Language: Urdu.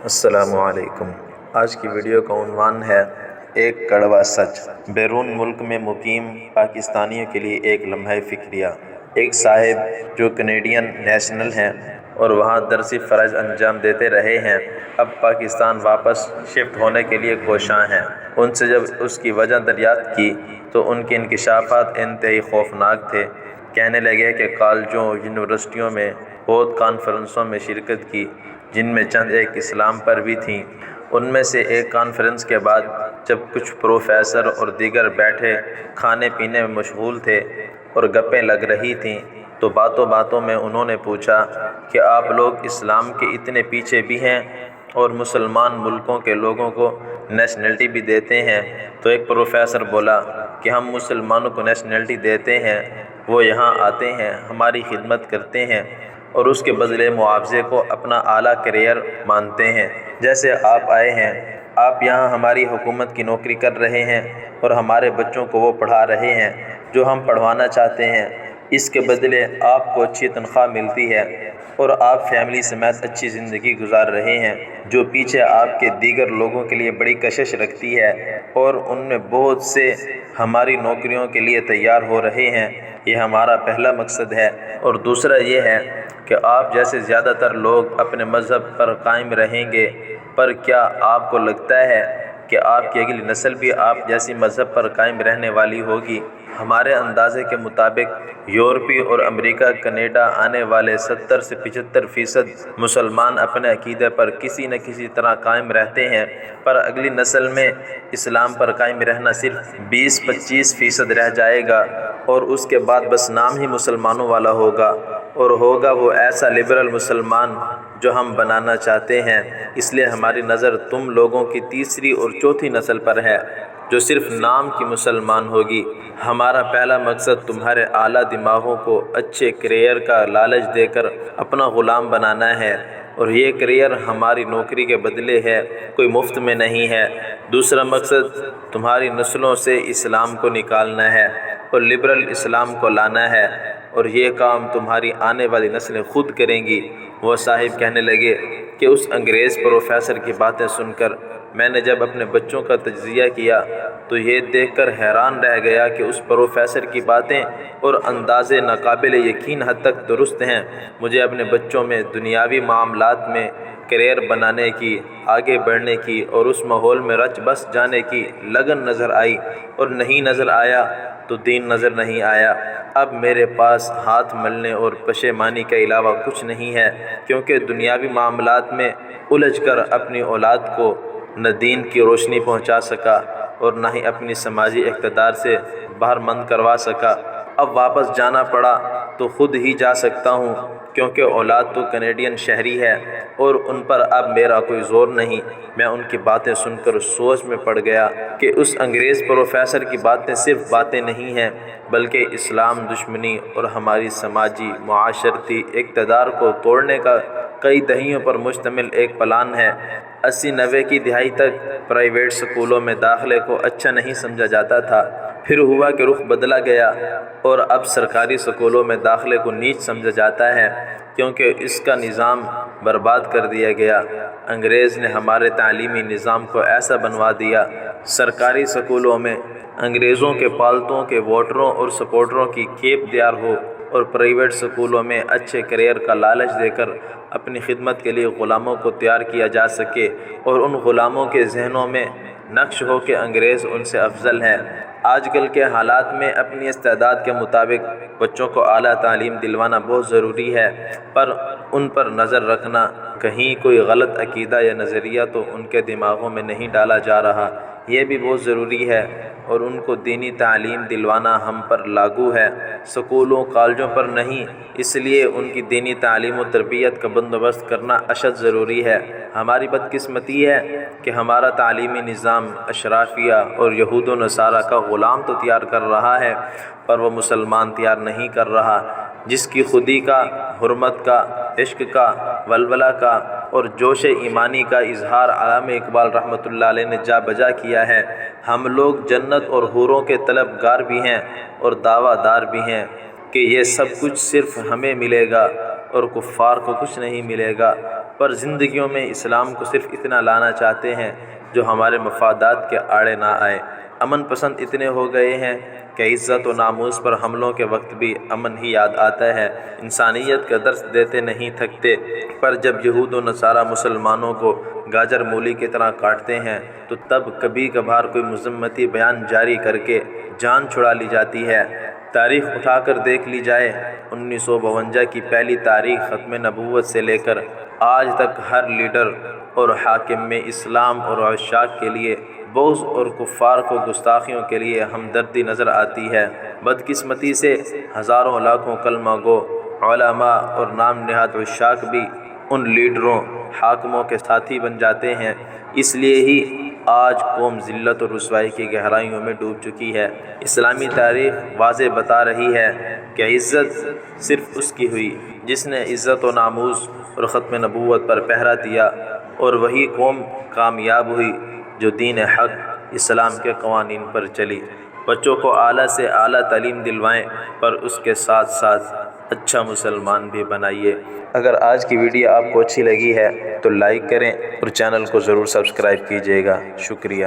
السلام علیکم۔ آج کی ویڈیو کا عنوان ہے ایک کڑوا سچ۔ بیرون ملک میں مقیم پاکستانیوں کے لیے ایک لمحہ فکریہ۔ ایک صاحب جو کینیڈین نیشنل ہیں اور وہاں درسی فرائض انجام دیتے رہے ہیں، اب پاکستان واپس شفٹ ہونے کے لیے کوشاں ہیں۔ ان سے جب اس کی وجہ دریافت کی تو ان کے انکشافات انتہائی خوفناک تھے۔ کہنے لگے کہ کالجوں یونیورسٹیوں میں بہت کانفرنسوں میں شرکت کی، جن میں چند ایک اسلام پر بھی تھیں۔ ان میں سے ایک کانفرنس کے بعد جب کچھ پروفیسر اور دیگر بیٹھے کھانے پینے میں مشغول تھے اور گپیں لگ رہی تھیں تو باتوں باتوں میں انہوں نے پوچھا کہ آپ لوگ اسلام کے اتنے پیچھے بھی ہیں اور مسلمان ملکوں کے لوگوں کو نیشنلٹی بھی دیتے ہیں؟ تو ایک پروفیسر بولا کہ ہم مسلمانوں کو نیشنلٹی دیتے ہیں، وہ یہاں آتے ہیں، ہماری خدمت کرتے ہیں اور اس کے بدلے معاوضے کو اپنا اعلیٰ کیریئر مانتے ہیں۔ جیسے آپ آئے ہیں، آپ یہاں ہماری حکومت کی نوکری کر رہے ہیں اور ہمارے بچوں کو وہ پڑھا رہے ہیں جو ہم پڑھوانا چاہتے ہیں۔ اس کے بدلے آپ کو اچھی تنخواہ ملتی ہے اور آپ فیملی سمیت اچھی زندگی گزار رہے ہیں، جو پیچھے آپ کے دیگر لوگوں کے لیے بڑی کشش رکھتی ہے اور ان میں بہت سے ہماری نوکریوں کے لیے تیار ہو رہے ہیں۔ یہ ہمارا پہلا مقصد ہے۔ اور دوسرا یہ ہے کہ آپ جیسے زیادہ تر لوگ اپنے مذہب پر قائم رہیں گے، پر کیا آپ کو لگتا ہے کہ آپ کی اگلی نسل بھی آپ جیسی مذہب پر قائم رہنے والی ہوگی؟ ہمارے اندازے کے مطابق یورپی اور امریکہ کینیڈا آنے والے 70 سے 75% مسلمان اپنے عقیدے پر کسی نہ کسی طرح قائم رہتے ہیں، پر اگلی نسل میں اسلام پر قائم رہنا صرف 20-25% رہ جائے گا اور اس کے بعد بس نام ہی مسلمانوں والا ہوگا، اور ہوگا وہ ایسا لبرل مسلمان جو ہم بنانا چاہتے ہیں۔ اس لیے ہماری نظر تم لوگوں کی تیسری اور چوتھی نسل پر ہے جو صرف نام کی مسلمان ہوگی۔ ہمارا پہلا مقصد تمہارے اعلیٰ دماغوں کو اچھے کیریئر کا لالچ دے کر اپنا غلام بنانا ہے، اور یہ کیریئر ہماری نوکری کے بدلے ہے، کوئی مفت میں نہیں ہے۔ دوسرا مقصد تمہاری نسلوں سے اسلام کو نکالنا ہے اور لبرل اسلام کو لانا ہے، اور یہ کام تمہاری آنے والی نسلیں خود کریں گی۔ وہ صاحب کہنے لگے کہ اس انگریز پروفیسر کی باتیں سن کر میں نے جب اپنے بچوں کا تجزیہ کیا تو یہ دیکھ کر حیران رہ گیا کہ اس پروفیسر کی باتیں اور اندازے ناقابل یقین حد تک درست ہیں۔ مجھے اپنے بچوں میں دنیاوی معاملات میں کیریئر بنانے کی، آگے بڑھنے کی اور اس ماحول میں رچ بس جانے کی لگن نظر آئی، اور نہیں نظر آیا تو دین نظر نہیں آیا۔ اب میرے پاس ہاتھ ملنے اور پشیمانی کے علاوہ کچھ نہیں ہے، کیونکہ دنیاوی معاملات میں الجھ کر اپنی اولاد کو نہ دین کی روشنی پہنچا سکا اور نہ ہی اپنی سماجی اقتدار سے بہرمند کروا سکا۔ اب واپس جانا پڑا تو خود ہی جا سکتا ہوں، کیونکہ اولاد تو کینیڈین شہری ہے اور ان پر اب میرا کوئی زور نہیں۔ میں ان کی باتیں سن کر سوچ میں پڑ گیا کہ اس انگریز پروفیسر کی باتیں صرف باتیں نہیں ہیں، بلکہ اسلام دشمنی اور ہماری سماجی معاشرتی اقتدار کو توڑنے کا کئی دہائیوں پر مشتمل ایک پلان ہے۔ 80-90 کی دہائی تک پرائیویٹ سکولوں میں داخلے کو اچھا نہیں سمجھا جاتا تھا، پھر ہوا کہ رخ بدلا گیا اور اب سرکاری سکولوں میں داخلے کو نیچ سمجھا جاتا ہے، کیونکہ اس کا نظام برباد کر دیا گیا۔ انگریز نے ہمارے تعلیمی نظام کو ایسا بنوا دیا، سرکاری سکولوں میں انگریزوں کے پالتوں کے ووٹروں اور سپورٹروں کی کھیپ تیار ہو، اور پرائیویٹ سکولوں میں اچھے کیریئر کا لالچ دے کر اپنی خدمت کے لیے غلاموں کو تیار کیا جا سکے، اور ان غلاموں کے ذہنوں میں نقش ہو کہ انگریز ان سے افضل ہے۔ آج کل کے حالات میں اپنی استعداد کے مطابق بچوں کو اعلیٰ تعلیم دلوانا بہت ضروری ہے، پر ان پر نظر رکھنا کہیں کوئی غلط عقیدہ یا نظریہ تو ان کے دماغوں میں نہیں ڈالا جا رہا، یہ بھی بہت ضروری ہے، اور ان کو دینی تعلیم دلوانا ہم پر لاگو ہے، سکولوں کالجوں پر نہیں۔ اس لیے ان کی دینی تعلیم و تربیت کا بندوبست کرنا اشد ضروری ہے۔ ہماری بدقسمتی ہے کہ ہمارا تعلیمی نظام اشرافیہ اور یہود و نصارہ کا غلام تو تیار کر رہا ہے، پر وہ مسلمان تیار نہیں کر رہا، جس کی خودی کا، حرمت کا، عشق کا، ولولہ کا اور جوش ایمانی کا اظہار علامہ اقبال رحمۃ اللہ علیہ نے جا بجا کیا ہے۔ ہم لوگ جنت اور حوروں کے طلبگار بھی ہیں اور دعویٰ دار بھی ہیں، کہ یہ سب کچھ صرف ہمیں ملے گا اور کفار کو کچھ نہیں ملے گا، پر زندگیوں میں اسلام کو صرف اتنا لانا چاہتے ہیں جو ہمارے مفادات کے آڑے نہ آئے۔ امن پسند اتنے ہو گئے ہیں کہ عزت و ناموس پر حملوں کے وقت بھی امن ہی یاد آتا ہے، انسانیت کا درس دیتے نہیں تھکتے، پر جب یہود و نصارہ مسلمانوں کو گاجر مولی کی طرح کاٹتے ہیں تو تب کبھی کبھار کوئی مذمتی بیان جاری کر کے جان چھڑا لی جاتی ہے۔ تاریخ اٹھا کر دیکھ لی جائے، 1952 کی پہلی تاریخ ختم نبوت سے لے کر آج تک ہر لیڈر اور حاکم میں اسلام اور عشاق کے لیے بغض اور کفار کو گستاخیوں کے لیے ہمدردی نظر آتی ہے۔ بدقسمتی سے ہزاروں لاکھوں کلمہ گو علماء اور نام نہاد عشاق بھی ان لیڈروں حاکموں کے ساتھی بن جاتے ہیں، اس لیے ہی آج قوم ذلت اور رسوائی کی گہرائیوں میں ڈوب چکی ہے۔ اسلامی تاریخ واضح بتا رہی ہے کہ عزت صرف اس کی ہوئی جس نے عزت و ناموس اور ختم نبوت پر پہرا دیا، اور وہی قوم کامیاب ہوئی جو دین حق اسلام کے قوانین پر چلی۔ بچوں کو اعلیٰ سے اعلیٰ تعلیم دلوائیں، پر اس کے ساتھ ساتھ اچھا مسلمان بھی بنائیے۔ اگر آج کی ویڈیو آپ کو اچھی لگی ہے تو لائک کریں اور چینل کو ضرور سبسکرائب کیجیے گا۔ شکریہ۔